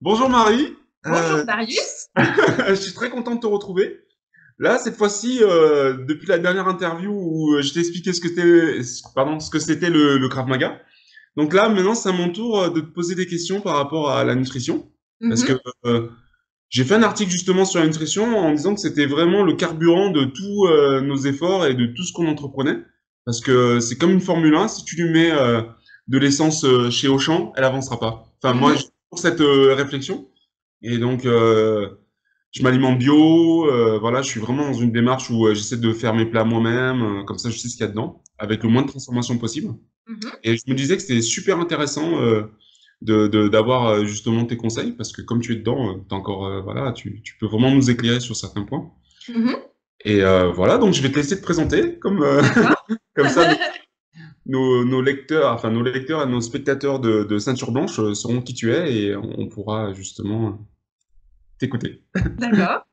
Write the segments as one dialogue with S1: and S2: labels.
S1: Bonjour Marie.
S2: Bonjour
S1: Euh,
S2: Darius.
S1: je suis très content de te retrouver. Là, cette fois-ci, depuis la dernière interview où je t'ai expliqué ce que c'était le Krav Maga. Donc là, maintenant, c'est à mon tour de te poser des questions par rapport à la nutrition. Parce que
S2: Mhm.
S1: euh, j'ai fait un article justement sur la nutrition en disant que c'était vraiment le carburant de tous nos efforts et de tout ce qu'on entreprenait. Parce que c'est comme une Formule 1, si tu lui mets de l'essence chez Auchan, elle avancera pas. Enfin, moi,
S2: Mhm.
S1: j'ai toujours cette réflexion. Et donc, je m'alimente bio. Voilà, je suis vraiment dans une démarche où j'essaie de faire mes plats moi-même. Comme ça, je sais ce qu'il y a dedans, avec le moins de transformation possible.
S2: Mhm.
S1: Et je me disais que c'était super intéressant d'avoir justement tes conseils, parce que comme tu es dedans, t'as encore, voilà, tu peux vraiment nous éclairer sur certains points.
S2: Mhm.
S1: Et voilà, donc je vais te laisser te présenter, comme,
S2: D'accord.
S1: comme ça nos lecteurs, enfin nos lecteurs et nos spectateurs de Ceinture Blanche sauront qui tu es et on pourra justement t'écouter.
S2: D'accord.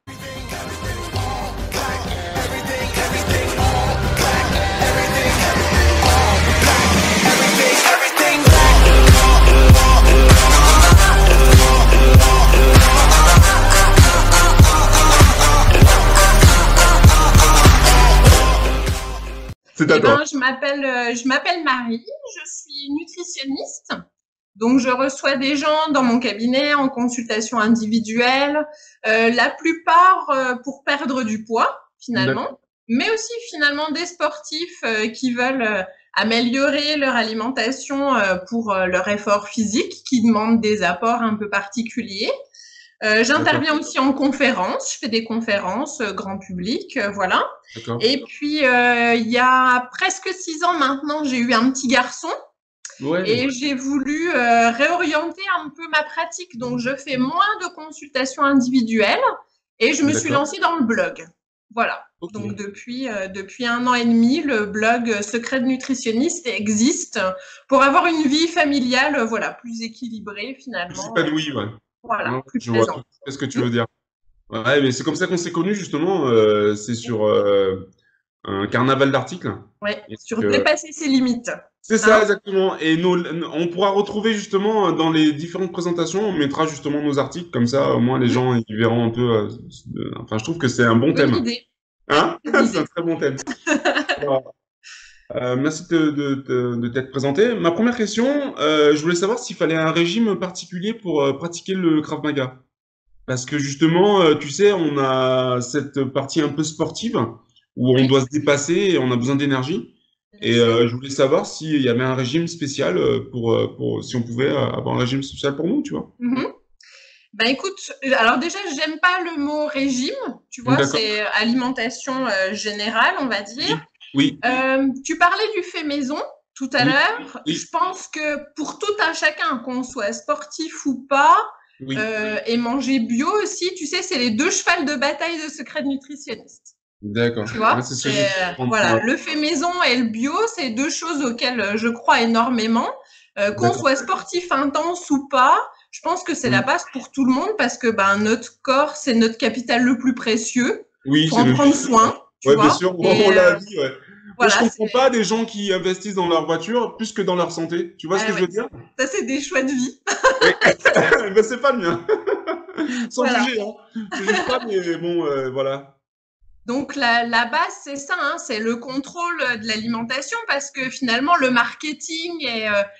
S1: C'est à
S2: Eh
S1: toi.
S2: ben, je m'appelle Marie, je suis nutritionniste. Donc, je reçois des gens dans mon cabinet en consultation individuelle, la plupart pour perdre du poids,
S1: D'accord.
S2: finalement, mais aussi finalement des sportifs qui veulent améliorer leur alimentation pour leur effort physique, qui demandent des apports un peu particuliers.
S1: D'accord.
S2: J'interviens aussi en conférence, je fais des conférences grand public, voilà.
S1: D'accord.
S2: Et puis, il y a presque 6 ans maintenant, j'ai eu un petit garçon
S1: Ouais.
S2: et j'ai voulu réorienter un peu ma pratique. Donc, je fais moins de consultations individuelles et je me suis
S1: D'accord.
S2: lancée dans le blog. Voilà.
S1: Ok.
S2: Donc, depuis 1 an et demi, le blog Secret de nutritionniste existe pour avoir une vie familiale, voilà, plus équilibrée
S1: Plus
S2: finalement.
S1: épanoui, ouais.
S2: Voilà,
S1: Ouais,
S2: plus
S1: je vois
S2: plaisante.
S1: ce que tu
S2: Hmm.
S1: veux dire. Ouais, mais c'est comme ça qu'on s'est connus justement. C'est sur un carnaval d'articles.
S2: Ouais,
S1: Et
S2: sur
S1: que-
S2: dépasser ses limites.
S1: C'est ça
S2: Hein.
S1: exactement. Et on pourra retrouver justement dans les différentes présentations, on mettra justement nos articles comme ça. Au moins les
S2: Mhm.
S1: gens ils verront un peu. Enfin, je trouve que c'est un bon
S2: Bonne
S1: thème.
S2: idée. Ouais,
S1: Hein?
S2: bonne
S1: C'est un
S2: idée.
S1: très bon thème. Alors, merci de t'être présenté. Ma première question, je voulais savoir s'il fallait un régime particulier pour pratiquer le Krav Maga. Parce que justement, tu sais, on a cette partie un peu sportive où on
S2: Oui,
S1: doit se dépasser et on a besoin d'énergie.
S2: bien
S1: Et
S2: sûr.
S1: je voulais savoir s'il y avait un régime spécial si on pouvait avoir un régime spécial pour nous, tu vois.
S2: Mhm. Ben écoute, alors déjà, j'aime pas le mot régime, tu vois,
S1: D'accord.
S2: c'est alimentation générale, on va dire.
S1: Oui, oui,
S2: Tu parlais du fait maison tout à
S1: oui,
S2: l'heure. Je
S1: oui,
S2: pense que pour tout un chacun, qu'on soit sportif ou pas,
S1: oui.
S2: et manger bio aussi, tu sais, c'est les deux chevals de bataille de secret nutritionniste.
S1: D'accord.
S2: Tu
S1: Ouais,
S2: vois,
S1: c'est ce que j'ai
S2: c'est
S1: pu comprendre.
S2: voilà,
S1: Ouais.
S2: le fait maison et le bio, c'est deux choses auxquelles je crois énormément. Qu'on
S1: D'accord.
S2: soit sportif intense ou pas, je pense que c'est la
S1: Oui,
S2: base pour tout le monde parce que ben notre corps, c'est notre capital le plus précieux.
S1: oui,
S2: Faut
S1: c'est
S2: en
S1: le.
S2: prendre soin, tu
S1: Ouais, bien
S2: vois.
S1: sûr,
S2: Et
S1: on l'a dit, ouais. Moi, je
S2: voilà,
S1: comprends
S2: c'est
S1: pas des gens qui investissent dans leur voiture plus que dans leur santé. Tu vois ce que je
S2: ouais,
S1: veux dire?
S2: ça c'est des choix de vie.
S1: Oui. Ben, c'est pas le mien. Sans
S2: Voilà.
S1: juger, hein. Je juge pas, mais bon, voilà.
S2: Donc la base, c'est ça, hein, c'est le contrôle de l'alimentation parce que finalement le marketing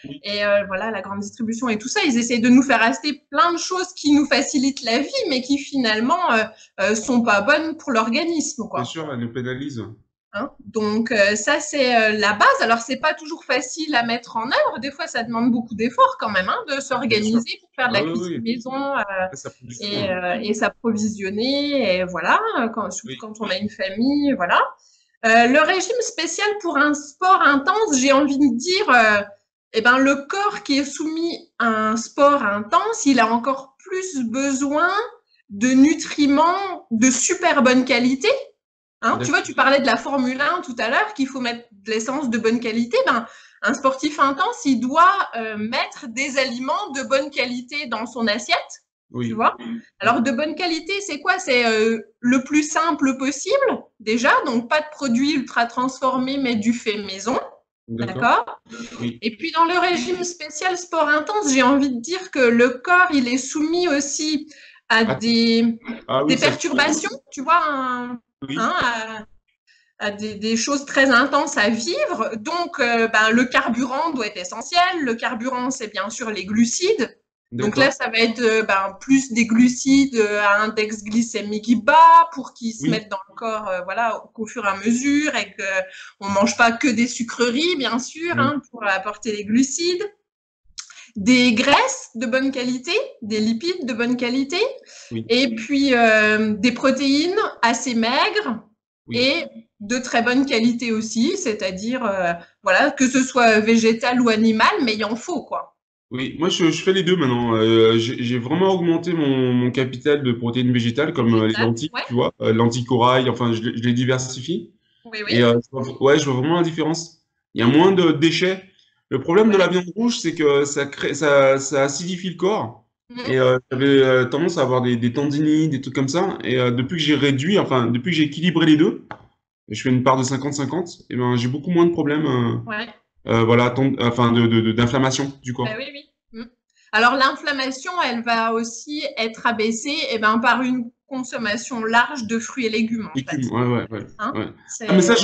S1: Oui,
S2: et voilà la grande distribution et tout ça, ils essayent de nous faire acheter plein de choses qui nous facilitent la vie, mais qui finalement sont pas bonnes pour l'organisme,
S1: bien
S2: quoi.
S1: sûr, elle nous pénalise.
S2: Hein. Donc ça c'est la base. Alors c'est pas toujours facile à mettre en œuvre. Des fois ça demande beaucoup d'efforts quand même, hein, de
S1: Bien sûr.
S2: s'organiser pour faire de
S1: Ah
S2: la
S1: oui,
S2: cuisine
S1: oui.
S2: maison
S1: Ça prend du temps,
S2: et,
S1: hein.
S2: euh, et s'approvisionner. Et voilà, surtout
S1: Oui.
S2: quand on a une famille, voilà. Le régime spécial pour un sport intense, j'ai envie de dire, eh ben, le corps qui est soumis à un sport intense, il a encore plus besoin de nutriments de super bonne qualité. Hein, tu vois,
S1: D'accord.
S2: tu parlais de la Formule 1 tout à l'heure, qu'il faut mettre de l'essence de bonne qualité. Ben, un sportif intense, il doit mettre des aliments de bonne qualité dans son assiette, tu
S1: Oui.
S2: vois.
S1: Oui.
S2: Alors, de bonne qualité, c'est quoi? C'est le plus simple possible, déjà. Donc, pas de produits ultra transformés, mais du fait maison.
S1: D'accord.
S2: D'accord?
S1: Oui.
S2: Et puis dans le régime spécial sport intense, j'ai envie de dire que le corps, il est soumis aussi à
S1: Ah, ah oui,
S2: des
S1: ça.
S2: perturbations, tu vois,
S1: Oui.
S2: hein, à des choses très intenses à vivre. Donc, ben, le carburant doit être essentiel. Le carburant, c'est bien sûr les glucides. Donc là,
S1: D'accord.
S2: ça va être ben, plus des glucides à index glycémique bas pour qu'ils se
S1: Oui.
S2: mettent dans le corps voilà, au fur et à mesure et qu'on ne mange pas que des sucreries, bien sûr,
S1: Oui.
S2: hein, pour apporter les glucides. Des graisses de bonne qualité, des lipides de bonne qualité,
S1: Oui.
S2: et puis des protéines assez maigres
S1: Oui.
S2: et de très bonne qualité aussi, c'est-à-dire voilà, que ce soit végétal ou animal, mais il en faut quoi.
S1: Oui, moi je fais les deux maintenant. J'ai vraiment augmenté mon capital de protéines végétales comme les
S2: Végétal,
S1: lentilles,
S2: ouais,
S1: tu vois, lentilles corail, enfin je les diversifie.
S2: oui, oui,
S1: Et ouais, je vois vraiment la différence. Il y a moins de déchets. Le problème de la
S2: ouais.
S1: viande rouge, c'est que ça acidifie le corps. Et
S2: Mhm.
S1: j'avais tendance à avoir des tendinites, des trucs comme ça. Et depuis que j'ai réduit, enfin depuis que j'ai équilibré les deux, et je fais une part de 50-50, et ben j'ai beaucoup moins de problèmes,
S2: Ouais.
S1: voilà, enfin d'inflammation du
S2: Ben
S1: corps.
S2: oui, oui. Alors l'inflammation, elle va aussi être abaissée eh ben, par une consommation large de fruits et légumes en
S1: Légumes,
S2: fait.
S1: ouais, ouais, ouais,
S2: Hein.
S1: ouais. Ah, mais ça,
S2: C'est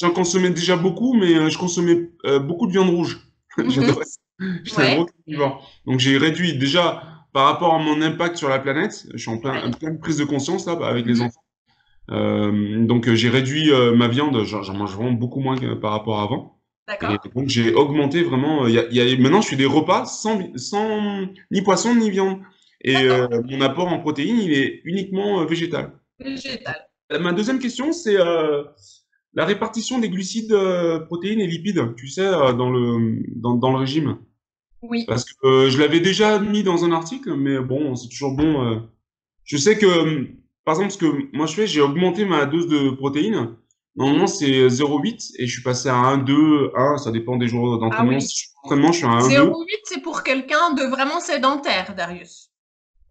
S1: j'en consommais déjà beaucoup, mais je consommais beaucoup de viande rouge. J'adorais ça. J'étais un gros
S2: ouais,
S1: carnivore. Donc, j'ai réduit déjà par rapport à mon impact sur la planète. Je suis en
S2: ouais.
S1: pleine prise de conscience là, avec les
S2: Mhm.
S1: enfants. Donc, j'ai réduit ma viande. J'en mange vraiment beaucoup moins que par rapport à avant. Et
S2: D'accord.
S1: donc, j'ai augmenté vraiment. Maintenant, je fais des repas sans ni poisson ni viande. Et
S2: D'accord.
S1: mon apport en protéines, il est uniquement végétal.
S2: Végétal.
S1: Ma deuxième question, c'est la répartition des glucides, protéines et lipides, tu sais, dans le régime.
S2: Oui.
S1: Parce que je l'avais déjà mis dans un article, mais bon, c'est toujours bon. Je sais que, par exemple, ce que moi je fais, j'ai augmenté ma dose de protéines. Normalement, c'est 0,8 et je suis passé à 1,2, 1, ça dépend des jours
S2: Ah
S1: d'entraînement. Si
S2: oui.
S1: je suis en entraînement, je suis à 1,2.
S2: 0,8, c'est pour quelqu'un de vraiment sédentaire, Darius.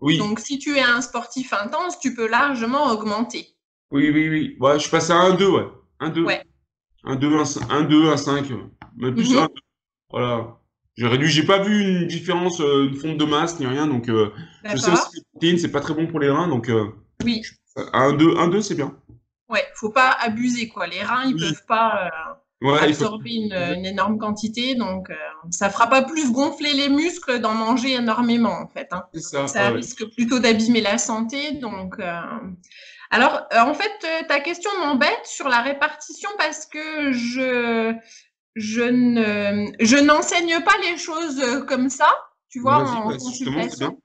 S2: Donc,
S1: Oui,
S2: si tu es un sportif intense, tu peux largement augmenter.
S1: oui, oui, oui. Ouais, je suis passé à 1,2, ouais.
S2: Ouais.
S1: 1,2. 1,2, 1,2, 1,5. Mais plus
S2: Mhm.
S1: voilà. J'ai réduit, j'ai pas vu une différence, une fonte de masse ni rien, donc je sais aussi
S2: D'accord.
S1: que les protéines, c'est pas très bon pour les reins, donc
S2: Oui.
S1: un deux c'est bien.
S2: Ouais. Faut pas abuser, quoi. Les reins, ils
S1: Oui,
S2: peuvent pas
S1: ouais, il faut.
S2: absorber une énorme quantité, donc ça fera pas plus gonfler les muscles d'en manger énormément, en fait. Hein.
S1: C'est ça,
S2: Ça
S1: ouais.
S2: risque plutôt d'abîmer la santé, donc. Alors, en fait, ta question m'embête sur la répartition parce que je n'enseigne pas les choses comme ça, tu vois,
S1: Vas-y,
S2: en
S1: ouais, justement, c'est bien.
S2: consultation.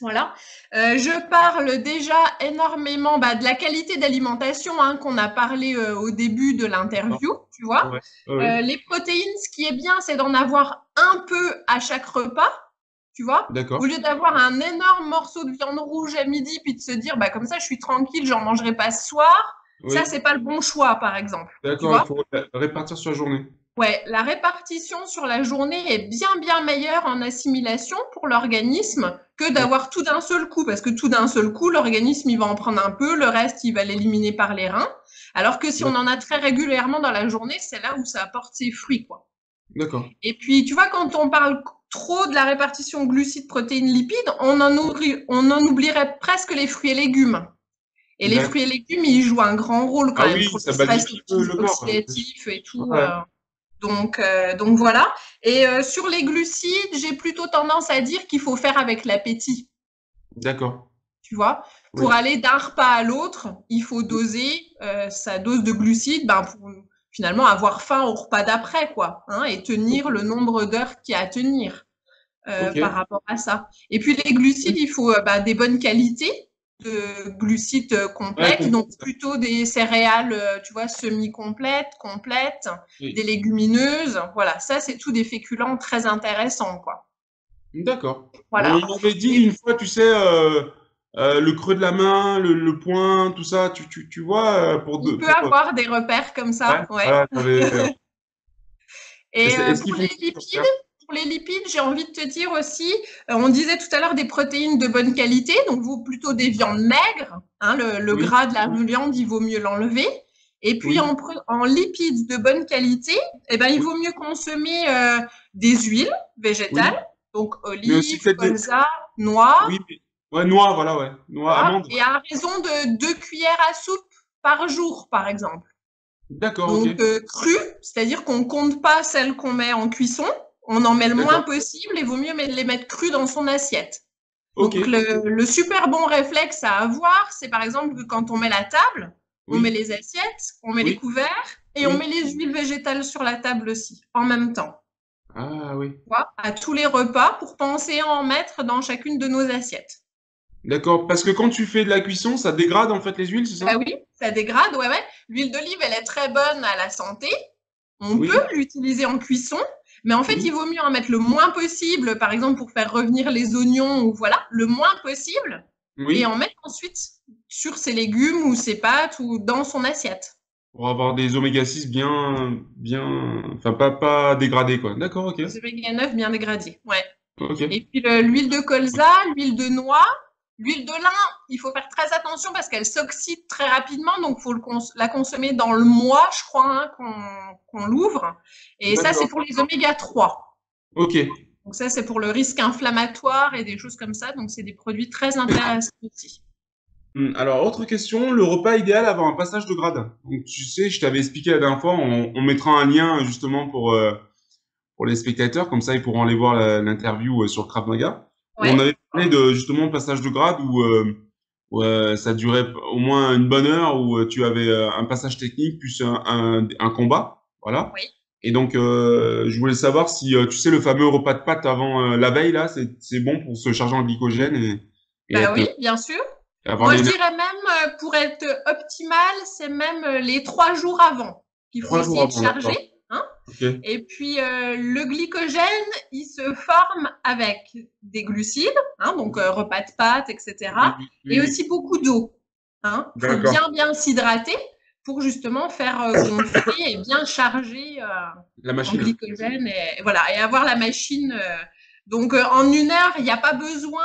S2: Voilà. Je parle déjà énormément bah, de la qualité d'alimentation hein, qu'on a parlé au début de
S1: Ah,
S2: l'interview, tu vois.
S1: ouais, ouais,
S2: Les protéines, ce qui est bien, c'est d'en avoir un peu à chaque repas, tu vois. Au
S1: d'accord.
S2: lieu d'avoir un énorme morceau de viande rouge à midi, puis de se dire, bah, comme ça, je suis tranquille, j'en mangerai pas ce soir. Ça,
S1: Oui,
S2: c'est pas le bon choix, par exemple, tu
S1: d'accord, il
S2: vois.
S1: faut répartir sur la journée.
S2: Ouais, la répartition sur la journée est bien bien meilleure en assimilation pour l'organisme que
S1: Oui,
S2: d'avoir tout d'un seul coup, parce que tout d'un seul coup, l'organisme il va en prendre un peu, le reste il va l'éliminer par les reins. Alors que si on en a très régulièrement dans la journée, c'est là où ça apporte ses fruits, quoi.
S1: d'accord.
S2: Et puis, tu vois, quand on parle trop de la répartition glucides, protéines, lipides, on en oublierait presque les fruits et légumes. Et les fruits et
S1: D'accord.
S2: légumes, ils jouent un grand rôle quand
S1: Ah
S2: même
S1: oui,
S2: pour le
S1: ça
S2: stress
S1: badifie le corps.
S2: oxydatif et tout.
S1: Ouais,
S2: Donc voilà. Et sur les glucides, j'ai plutôt tendance à dire qu'il faut faire avec l'appétit,
S1: d'accord.
S2: tu vois. Pour
S1: Oui,
S2: aller d'un repas à l'autre, il faut doser sa dose de glucides ben, pour finalement avoir faim au repas d'après, quoi, hein, et tenir le nombre d'heures qu'il y a à tenir
S1: ok.
S2: par rapport à ça. Et puis les glucides, il faut bah, des bonnes qualités de glucides
S1: Ouais,
S2: complexes, donc plutôt des céréales, tu vois, semi-complètes, complètes, des
S1: oui.
S2: légumineuses. Voilà, ça, c'est tout des féculents très intéressants, quoi.
S1: D'accord. On
S2: Voilà.
S1: m'avait dit
S2: Et
S1: une fois, tu sais, le creux de la main, le poing, tout ça, tu vois,
S2: il peut
S1: pour
S2: avoir des repères comme
S1: ouais,
S2: ça, ouais.
S1: voilà,
S2: Et
S1: est-ce qu'ils
S2: pour
S1: font
S2: les
S1: ça sur
S2: lipides,
S1: ça?
S2: j'ai envie de te dire aussi, on disait tout à l'heure des protéines de bonne qualité, donc vous plutôt des viandes maigres, hein, le
S1: Oui,
S2: gras de la viande, il vaut mieux l'enlever. Et puis
S1: Oui,
S2: en lipides de bonne qualité, eh ben, il
S1: oui,
S2: vaut mieux consommer des huiles végétales,
S1: oui.
S2: donc
S1: Mais aussi
S2: olives,
S1: peut-être des...
S2: colza, noix,
S1: Oui, ouais, noix, voilà, ouais. Noix,
S2: voilà,
S1: amandes.
S2: et à raison de 2 cuillères à soupe par jour, par exemple.
S1: D'accord, ok.
S2: Donc cru, c'est-à-dire qu'on compte pas celles qu'on met en cuisson, on en met le moins
S1: D'accord.
S2: possible et vaut mieux les mettre crus dans son assiette.
S1: Ok.
S2: Donc le super bon réflexe à avoir, c'est par exemple que quand on met la table, on met
S1: Oui,
S2: les assiettes, on met les
S1: oui,
S2: couverts et on met
S1: oui.
S2: les huiles végétales sur la table aussi, en même temps.
S1: Ah oui.
S2: Voilà, à tous les repas pour penser à en mettre dans chacune de nos assiettes.
S1: D'accord. Parce que quand tu fais de la cuisson, ça dégrade en fait les huiles, c'est
S2: Bah
S1: ça?
S2: oui, ça dégrade, ouais, ouais. L'huile d'olive, elle est très bonne à la santé. On peut
S1: Oui,
S2: l'utiliser en cuisson, mais en fait, il
S1: oui,
S2: vaut mieux en mettre le moins possible, par exemple pour faire revenir les oignons ou voilà, le moins possible, et en
S1: oui.
S2: mettre ensuite sur ses légumes ou ses pâtes ou dans son assiette.
S1: Pour avoir des oméga 6 bien, enfin pas dégradés quoi. D'accord, ok.
S2: Des oméga 9 bien dégradés, ouais.
S1: Ok.
S2: Et puis l'huile de colza, l'huile de noix, l'huile de lin, il faut faire très attention parce qu'elle s'oxyde très rapidement, donc il faut la consommer dans le mois, je crois, hein, qu'on l'ouvre. Et ça, c'est
S1: D'accord.
S2: pour les oméga 3.
S1: Ok.
S2: Donc ça, c'est pour le risque inflammatoire et des choses comme ça. Donc c'est des produits très intéressants aussi.
S1: Alors, autre question, le repas idéal avant un passage de grade. Donc, tu sais, je t'avais expliqué la dernière fois, on mettra un lien justement pour les spectateurs, comme ça ils pourront aller voir l'interview sur le Krav Maga, où on
S2: Ouais.
S1: avait parlé de justement passage de grade où ça durait au moins une bonne heure, où tu avais un passage technique plus un combat, voilà.
S2: Oui.
S1: Et donc, je voulais savoir si, tu sais, le fameux repas de pâtes avant la veille, là, c'est bon pour se charger en glycogène et
S2: Bah
S1: être,
S2: oui, bien sûr.
S1: avoir
S2: Moi, je
S1: l'énergie
S2: dirais même, pour être optimal, c'est même les 3 jours avant qu'il faut
S1: 3 jours
S2: essayer de
S1: avant,
S2: charger.
S1: d'accord.
S2: Hein.
S1: Ok.
S2: Et puis, le glycogène, il se forme avec des glucides, hein, donc repas de pâtes,
S1: Oui,
S2: etc.
S1: oui,
S2: Et
S1: oui, oui.
S2: aussi beaucoup d'eau. Hein. Il faut
S1: D'accord.
S2: bien s'hydrater pour justement faire gonfler et bien charger
S1: La
S2: en
S1: machine.
S2: glycogène voilà, et avoir la machine. Donc, en 1 heure, il n'y a pas besoin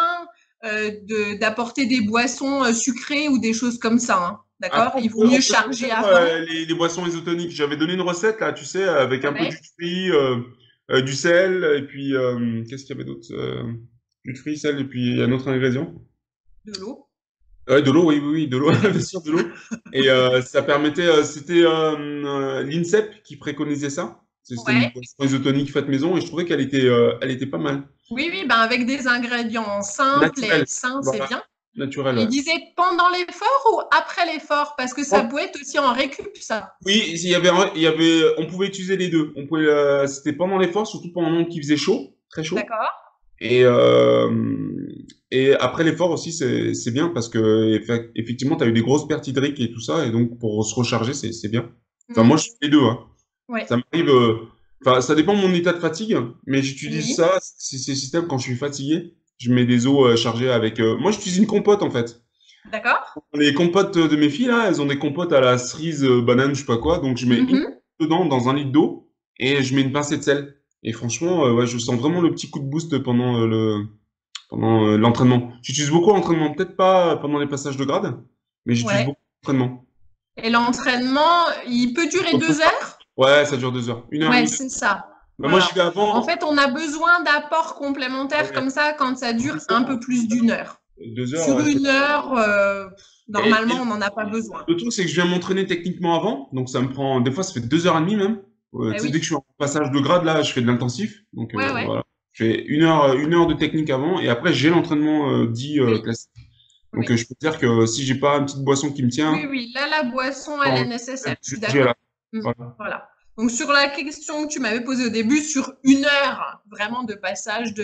S2: d'apporter des boissons sucrées ou des choses comme ça. Hein. D'accord.
S1: Après,
S2: Il vaut
S1: on
S2: mieux
S1: peut
S2: charger
S1: faire
S2: avant.
S1: les boissons isotoniques. J'avais donné une recette, là, tu sais, avec un peu de
S2: Ouais.
S1: jus de fruits, du sel, et puis, qu'est-ce qu'il y avait d'autre? Jus de fruits, sel, et puis un autre ingrédient.
S2: De l'eau.
S1: Ouais, de l'eau, oui, oui, oui, de l'eau,
S2: Ouais,
S1: bien sûr, de l'eau. Et ça permettait, c'était l'INSEP qui préconisait ça. C'était une
S2: ouais.
S1: boisson isotonique faite maison, et je trouvais elle était pas mal.
S2: Oui, oui, ben avec des ingrédients simples et
S1: Naturelle.
S2: sains, c'est
S1: Voilà,
S2: bien.
S1: naturelle,
S2: Il
S1: ouais.
S2: disait pendant l'effort ou après l'effort, parce que ça peut être aussi en récup, ça.
S1: Oui, on pouvait utiliser les deux. On pouvait, c'était pendant l'effort, surtout pendant qu'il faisait chaud, très chaud.
S2: D'accord.
S1: Et, et après l'effort aussi, c'est bien parce que effectivement, tu as eu des grosses pertes hydriques et tout ça, et donc pour se recharger, c'est bien. Enfin, moi,
S2: Mm.
S1: je fais les deux, hein.
S2: Ouais.
S1: Ça m'arrive, enfin, ça dépend de mon état de fatigue, mais j'utilise
S2: Oui.
S1: ça, ces systèmes quand je suis fatigué. Je mets des eaux chargées avec. Moi, j'utilise une compote en fait.
S2: D'accord.
S1: Les compotes de mes filles, là, elles ont des compotes à la cerise, banane, je sais pas quoi. Donc, je mets une
S2: Mhm.
S1: compote dedans dans 1 litre d'eau et je mets une pincée de sel. Et franchement, ouais, je sens vraiment le petit coup de boost pendant l'entraînement. J'utilise beaucoup l'entraînement. Peut-être pas pendant les passages de grade, mais j'utilise
S2: Ouais.
S1: beaucoup l'entraînement.
S2: Et l'entraînement, il peut durer 2 heures?
S1: Ouais, ça dure 2 heures. Une heure et
S2: Ouais,
S1: demie.
S2: c'est ça.
S1: Bah, moi, j'y
S2: Voilà.
S1: vais
S2: En
S1: avant.
S2: fait, on a besoin d'apports
S1: Ah
S2: complémentaires
S1: ouais.
S2: comme ça quand ça
S1: En
S2: dure
S1: plus,
S2: un peu plus d'1 heure.
S1: 2 heures,
S2: Sur
S1: ouais,
S2: 1 heure,
S1: et
S2: normalement, on n'en a pas besoin.
S1: le truc, c'est que je viens m'entraîner techniquement avant, donc ça me prend, des fois, ça fait 2 heures et demie même.
S2: Eh
S1: Tu sais, dès que
S2: oui.
S1: je suis en passage de grade, là, je fais de l'intensif. Donc
S2: Ouais, ouais.
S1: voilà. Je fais 1 heure de technique avant, et après, j'ai l'entraînement dit
S2: Oui,
S1: classique. Donc
S2: oui.
S1: je peux te dire que si j'ai pas une petite boisson qui me
S2: Oui,
S1: tient,
S2: oui. Là, la boisson, elle est
S1: quand
S2: nécessaire. Je suis
S1: j'ai à la
S2: d'accord. Mm.
S1: voilà.
S2: Voilà. Donc, sur la question que tu m'avais posée au début, sur 1 heure vraiment de passage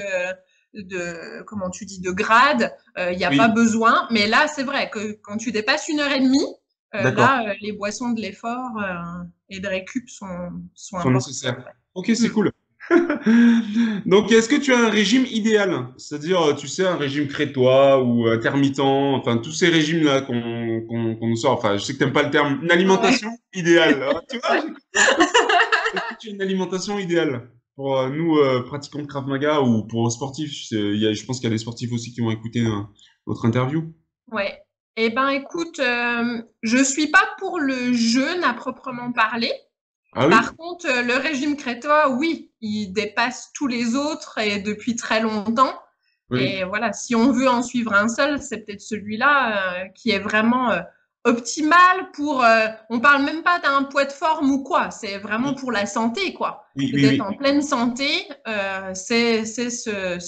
S2: comment tu dis, de grade, il n'y a pas
S1: Oui,
S2: besoin. Mais là, c'est vrai que quand tu dépasses 1 heure et demie,
S1: d'accord.
S2: là, les boissons de l'effort et de récup sont
S1: Sont
S2: importantes.
S1: nécessaires. Ok,
S2: Ouais.
S1: c'est cool. Donc, est-ce que tu as un régime idéal? C'est-à-dire, tu sais, un régime crétois ou intermittent, enfin, tous ces régimes-là qu'on nous sort. Enfin, je sais que t'aimes pas le terme, une
S2: Ouais.
S1: alimentation idéale. Ah, tu vois,
S2: Ouais.
S1: est-ce que tu as une alimentation idéale pour nous, pratiquants de Krav Maga ou pour sportifs? Je pense qu'il y a des sportifs aussi qui vont écouter notre interview.
S2: Ouais. Eh ben, écoute, je suis pas pour le jeûne à proprement parler.
S1: Ah oui?
S2: Par contre, le régime crétois, oui, il dépasse tous les autres et depuis très longtemps. Et
S1: Oui.
S2: voilà, si on veut en suivre un seul, c'est peut-être celui-là qui est vraiment optimal pour. On parle même pas d'un poids de forme ou quoi, c'est vraiment pour la santé, quoi.
S1: Oui, oui,
S2: D'être
S1: oui.
S2: en pleine santé, c'est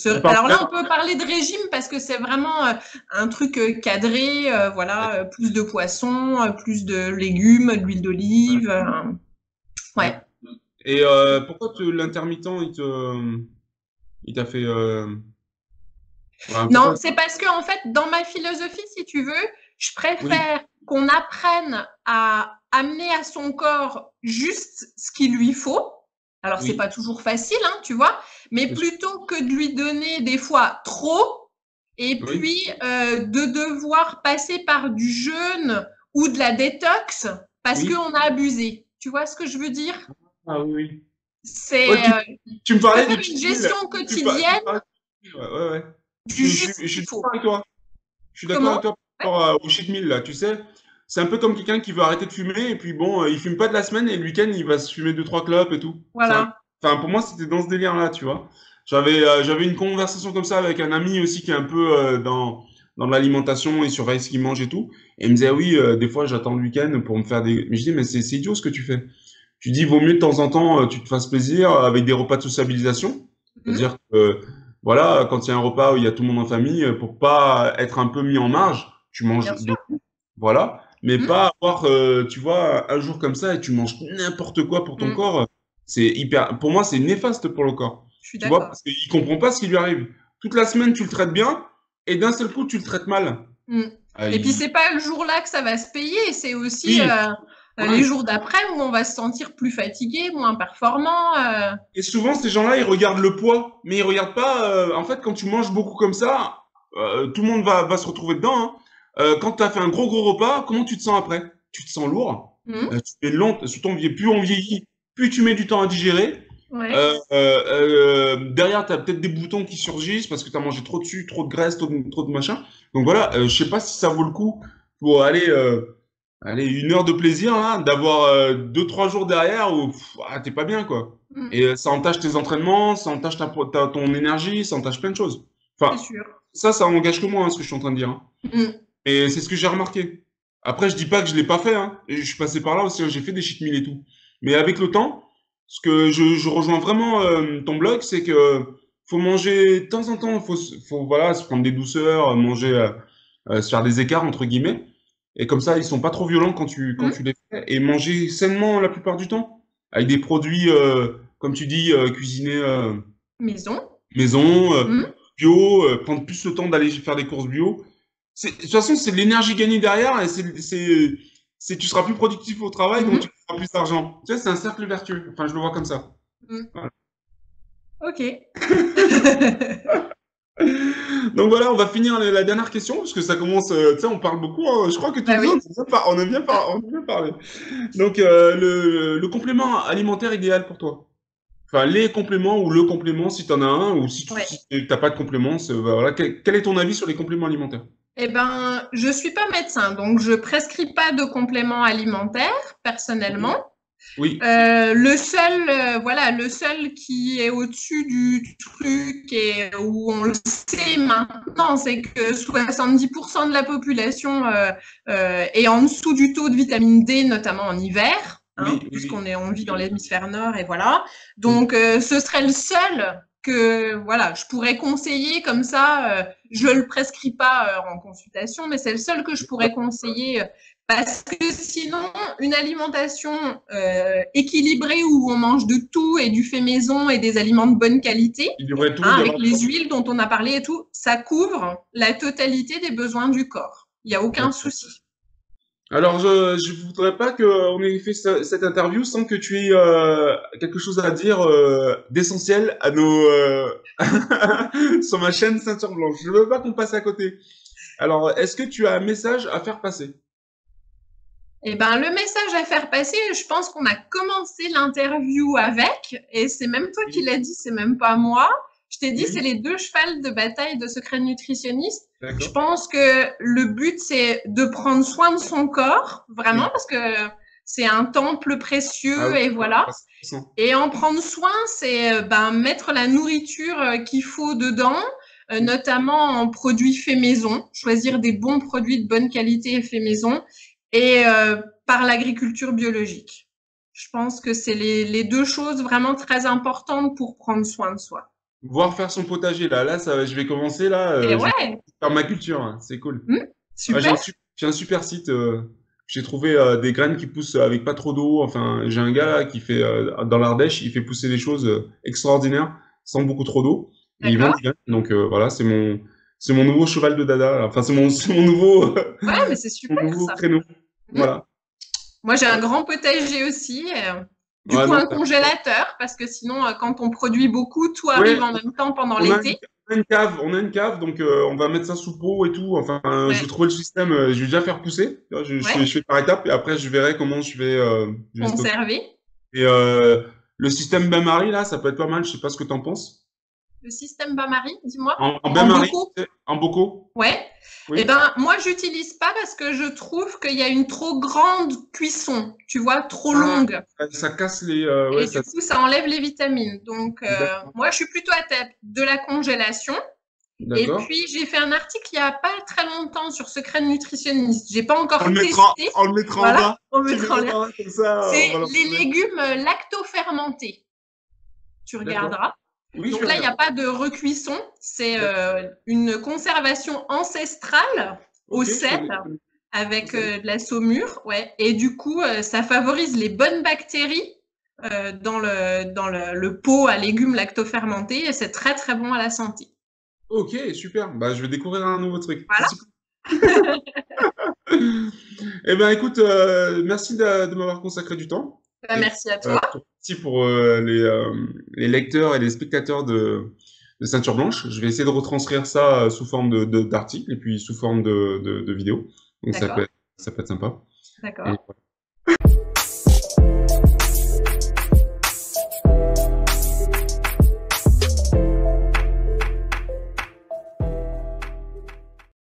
S1: On parle
S2: Alors là, on
S1: vraiment.
S2: peut parler de régime parce que c'est vraiment un truc cadré, voilà, plus de poissons, plus de légumes, de l'huile d'olive.
S1: Ouais.
S2: Ouais.
S1: Et pourquoi l'intermittent, il t'a fait. Ouais,
S2: Non,
S1: pourquoi?
S2: c'est parce que en fait, dans ma philosophie, si tu veux, je
S1: Oui,
S2: préfère qu'on apprenne à amener à son corps juste ce qu'il lui faut. Alors, c'est
S1: oui,
S2: pas toujours facile, hein, tu vois, mais
S1: c'est sûr.
S2: plutôt que de lui donner des fois trop et
S1: Oui,
S2: puis de devoir passer par du jeûne ou de la détox parce
S1: oui.
S2: qu'on a abusé. Tu vois ce que je veux dire?
S1: Ah oui, oui. Ouais,
S2: C'est
S1: tu me
S2: Je
S1: parlais
S2: préfère
S1: de
S2: une
S1: cheat meal.
S2: gestion
S1: Tu
S2: quotidienne
S1: me parlais de cheat meal, ouais, ouais, ouais.
S2: du
S1: Je
S2: juste
S1: suis
S2: qu'il
S1: d'accord
S2: faut.
S1: avec toi. Je suis d'accord avec
S2: Comment?
S1: toi
S2: Ouais,
S1: par rapport au cheat meal, là. Tu sais, c'est un peu comme quelqu'un qui veut arrêter de fumer et puis bon, il fume pas de la semaine et le week-end, il va se fumer deux, trois clopes et tout.
S2: voilà.
S1: Enfin, pour moi, c'était dans ce délire-là, tu vois. J'avais une conversation comme ça avec un ami aussi qui est un peu dans l'alimentation, il surveille ce qu'il mange et tout. Et il me disait, oui, des fois, j'attends le week-end pour me faire des. Mais je dis, mais c'est idiot ce que tu fais. Tu dis, vaut mieux de temps en temps, tu te fasses plaisir avec des repas de sociabilisation.
S2: Mhm.
S1: C'est-à-dire que, voilà, quand il y a un repas où il y a tout le monde en famille, pour pas être un peu mis en marge, tu manges
S2: Bien sûr.
S1: beaucoup, voilà. Mais
S2: Mhm.
S1: pas avoir, tu vois, un jour comme ça et tu manges n'importe quoi pour ton
S2: Mhm.
S1: corps. C'est hyper, pour moi, c'est néfaste pour le corps.
S2: Je suis
S1: Tu vois,
S2: d'accord.
S1: parce qu'il comprend pas ce qui lui arrive. Toute la semaine, tu le traites bien et d'un seul coup, tu le traites mal.
S2: Mhm.
S1: Ah,
S2: Et puis c'est pas le jour-là que ça va se payer, c'est aussi
S1: oui,
S2: les
S1: ouais.
S2: jours d'après où on va se sentir plus fatigué, moins performant.
S1: Et souvent, ces gens-là, ils regardent le poids, mais ils regardent pas. En fait, quand tu manges beaucoup comme ça, tout le monde va se retrouver dedans, hein. Quand tu as fait un gros repas, comment tu te sens après? Tu te sens lourd,
S2: Mhm.
S1: tu es lent, surtout plus on vieillit, plus tu mets du temps à digérer.
S2: Ouais.
S1: Derrière, tu as peut-être des boutons qui surgissent parce que tu as mangé trop de sucre, trop de graisse, trop de machin. Donc voilà, je sais pas si ça vaut le coup pour aller une heure de plaisir, là, d'avoir deux, trois jours derrière où t'es pas bien, quoi.
S2: Mhm.
S1: Et ça entache tes entraînements, ça entache ton énergie, ça entache plein de choses.
S2: C'est
S1: Enfin,
S2: sûr.
S1: ça engage que moi, hein, ce que je suis en train de dire, hein.
S2: Mhm.
S1: Et c'est ce que j'ai remarqué. Après, je dis pas que je l'ai pas fait, hein. Et je suis passé par là aussi, hein, j'ai fait des cheat meals et tout. Mais avec le temps, ce que je rejoins vraiment ton blog, c'est que faut manger de temps en temps, faut voilà, se prendre des douceurs, manger, se faire des écarts entre guillemets. Et comme ça, ils sont pas trop violents quand
S2: Mhm.
S1: tu les fais. Et manger sainement la plupart du temps. Avec des produits, comme tu dis, cuisinés
S2: Maison.
S1: maison,
S2: Mhm.
S1: bio, prendre plus le temps d'aller faire des courses bio. De toute façon, c'est de l'énergie gagnée derrière et tu seras plus productif au travail, donc tu
S2: Mhm.
S1: auras plus d'argent. Tu sais, c'est un cercle vertueux. Enfin, je le vois comme ça.
S2: Mhm.
S1: Voilà.
S2: Ok.
S1: Donc voilà, on va finir la dernière question parce que ça commence. Tu sais, on parle beaucoup, hein. Je crois que tous
S2: Bah
S1: les deux,
S2: oui.
S1: on a bien parlé. Donc, le complément alimentaire idéal pour toi. Enfin, les compléments ou le complément si tu en as un ou
S2: Ouais.
S1: si t'as pas de complément, voilà. Quel est ton avis sur les compléments alimentaires?
S2: Eh ben, je suis pas médecin, donc je prescris pas de compléments alimentaires
S1: Oui.
S2: personnellement.
S1: Oui.
S2: Voilà, le seul qui est au-dessus du truc et où on le sait maintenant, c'est que 70% de la population est en dessous du taux de vitamine D, notamment en hiver,
S1: Oui,
S2: hein,
S1: oui,
S2: puisqu'on
S1: oui.
S2: est, on vit dans l'hémisphère nord et voilà.
S1: Oui.
S2: Donc, ce serait le seul que voilà, je pourrais conseiller comme ça. Je le prescris pas en consultation, mais c'est le seul que je pourrais conseiller parce que sinon, une alimentation équilibrée où on mange de tout et du fait maison et des aliments de bonne qualité,
S1: Il devrait tout
S2: hein,
S1: y
S2: avec
S1: avoir
S2: les
S1: dedans.
S2: huiles dont on a parlé et tout, ça couvre la totalité des besoins du corps. Il n'y a aucun
S1: D'accord.
S2: souci.
S1: Alors, je voudrais pas qu'on ait fait cette interview sans que tu aies quelque chose à dire d'essentiel à sur ma chaîne Ceinture Blanche. Je veux pas qu'on passe à côté. Alors, est-ce que tu as un message à faire passer?
S2: Eh ben, le message à faire passer, je pense qu'on a commencé l'interview avec, et c'est même toi qui
S1: Oui.
S2: l'as dit, c'est même pas moi. Je t'ai dit, c'est
S1: Oui,
S2: les deux chevals de bataille de Secret Nutritionniste. Je
S1: d'accord.
S2: pense que le but, c'est de prendre soin de son corps, vraiment,
S1: Oui.
S2: parce que c'est un temple
S1: Ah
S2: précieux
S1: oui,
S2: et voilà.
S1: à 100%.
S2: Et en prendre soin, c'est mettre la nourriture qu'il faut dedans,
S1: Mm.
S2: notamment en produits faits maison, choisir des bons produits de bonne qualité faits maison, et par l'agriculture biologique. Je pense que c'est les deux choses vraiment très importantes pour prendre soin de soi.
S1: Voir faire son potager, là, ça, je vais commencer, là,
S2: Et
S1: je vais
S2: ouais,
S1: faire ma culture, hein, c'est cool. Ah,
S2: super.
S1: j'ai un super site, j'ai trouvé des graines qui poussent avec pas trop d'eau, enfin, j'ai un gars là qui fait, dans l'Ardèche, il fait pousser des choses extraordinaires, sans beaucoup trop d'eau, et il vend
S2: D'accord.
S1: des graines, donc voilà, c'est mon nouveau cheval de dada, là. Enfin, c'est mon nouveau,
S2: Ouais, mais c'est
S1: mon
S2: super
S1: nouveau
S2: ça.
S1: créneau,
S2: Hmm.
S1: voilà.
S2: Moi, j'ai un
S1: Ouais,
S2: grand potager aussi. Du
S1: ouais,
S2: coup,
S1: non,
S2: un congélateur, parce que sinon, quand on produit beaucoup, tout
S1: ouais,
S2: arrive en même temps pendant
S1: On a
S2: l'été.
S1: on a une cave, donc on va mettre ça sous pot et tout. Enfin, je
S2: Ouais,
S1: vais trouver le système, je vais déjà faire pousser. Tu vois,
S2: ouais,
S1: je fais par étapes et après je verrai comment je vais stocker.
S2: conserver.
S1: Et le système bain-marie là, ça peut être pas mal. Je sais pas ce que t'en penses.
S2: Le système bain-marie, dis-moi.
S1: En
S2: En
S1: bain-marie,
S2: bocaux.
S1: tu sais, en bocaux.
S2: Ouais. Eh
S1: Oui.
S2: ben, moi, j'utilise pas parce que je trouve qu'il y a une trop grande cuisson, tu vois, trop
S1: Ah,
S2: longue.
S1: ça casse les. Ouais,
S2: Et du
S1: ça.
S2: coup, ça enlève les vitamines. Donc,
S1: D'accord.
S2: moi, je suis plutôt à tête de la congélation. Et
S1: D'accord.
S2: puis, j'ai fait un article il y a pas très longtemps sur Secret Nutritionniste. J'ai pas encore testé.
S1: On le mettra en
S2: Voilà,
S1: bas.
S2: on
S1: Tu le
S2: mettra en lien.
S1: mettras comme ça, on
S2: C'est
S1: va le
S2: les
S1: retrouver.
S2: légumes lacto-fermentés. Tu
S1: D'accord.
S2: regarderas.
S1: Oui, je
S2: Donc
S1: vais
S2: là, il n'y a
S1: regarder.
S2: pas de recuisson. C'est
S1: D'accord.
S2: une conservation ancestrale au
S1: Ok,
S2: sel
S1: au
S2: avec
S1: sel.
S2: de la saumure. Ouais. Et du coup, ça favorise les bonnes bactéries le pot à légumes lacto-fermentés et c'est très très bon à la santé.
S1: Ok, super. Bah, je vais découvrir un nouveau truc. C'est
S2: Voilà.
S1: super. Eh ben, écoute, merci de m'avoir consacré du temps.
S2: Ben,
S1: Et
S2: merci à toi.
S1: merci pour les lecteurs et les spectateurs de Ceinture Blanche. Je vais essayer de retranscrire ça sous forme d'article et puis sous forme de vidéo. Donc
S2: D'accord.
S1: ça peut être sympa. Et
S2: D'accord.